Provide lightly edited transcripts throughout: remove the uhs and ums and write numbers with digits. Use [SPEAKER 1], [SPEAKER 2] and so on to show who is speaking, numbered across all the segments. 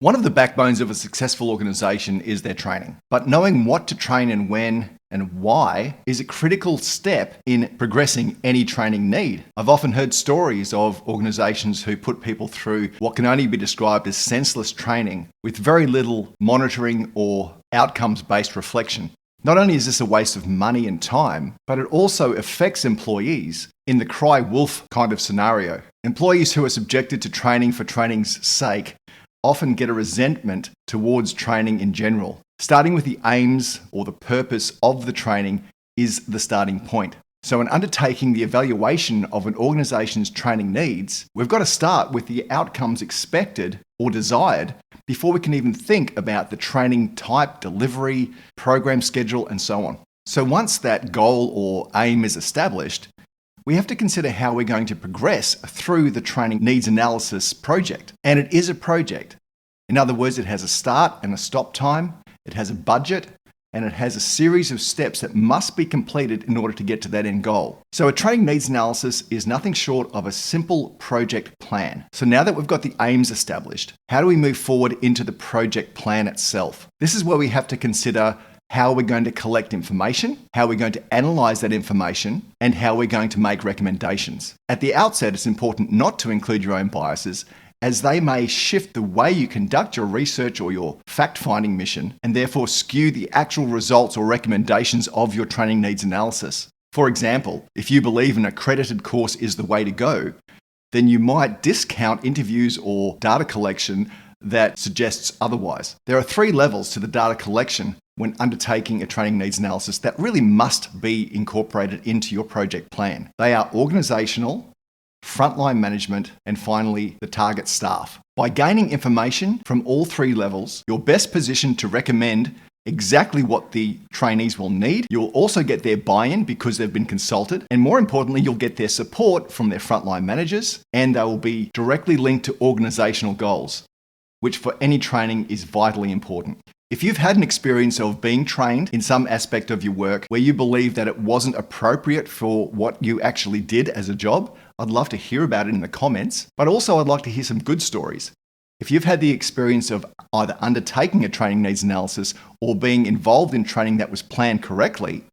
[SPEAKER 1] One of the backbones of a successful organization is their training. But knowing what to train and when and why is a critical step in progressing any training need. I've often heard stories of organizations who put people through what can only be described as senseless training with very little monitoring or outcomes-based reflection. Not only is this a waste of money and time, but it also affects employees in the cry wolf kind of scenario. Employees who are subjected to training for training's sake often get a resentment towards training in general. Starting with the aims or the purpose of the training is the starting point. So in undertaking the evaluation of an organization's training needs, we've got to start with the outcomes expected or desired before we can even think about the training type, delivery, program schedule, and so on. So once that goal or aim is established, we have to consider how we're going to progress through the training needs analysis project. And it is a project. In other words, it has a start and a stop time, it has a budget, and it has a series of steps that must be completed in order to get to that end goal. So a training needs analysis is nothing short of a simple project plan. So now that we've got the aims established, how do we move forward into the project plan itself? This is where we have to consider how we're going to collect information, how we're going to analyze that information, and how we're going to make recommendations. At the outset, it's important not to include your own biases, as they may shift the way you conduct your research or your fact-finding mission, and therefore skew the actual results or recommendations of your training needs analysis. For example, if you believe an accredited course is the way to go, then you might discount interviews or data collection that suggests otherwise. There are 3 levels to the data collection when undertaking a training needs analysis that really must be incorporated into your project plan. They are organizational, frontline management, and finally, the target staff. By gaining information from all 3 levels, you're best positioned to recommend exactly what the trainees will need. You'll also get their buy-in because they've been consulted. And more importantly, you'll get their support from their frontline managers, and they will be directly linked to organizational goals, which for any training is vitally important. If you've had an experience of being trained in some aspect of your work where you believe that it wasn't appropriate for what you actually did as a job, I'd love to hear about it in the comments, but also I'd like to hear some good stories. If you've had the experience of either undertaking a training needs analysis or being involved in training that was planned correctly,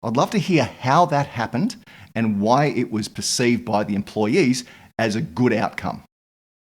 [SPEAKER 1] I'd love to hear how that happened and why it was perceived by the employees as a good outcome.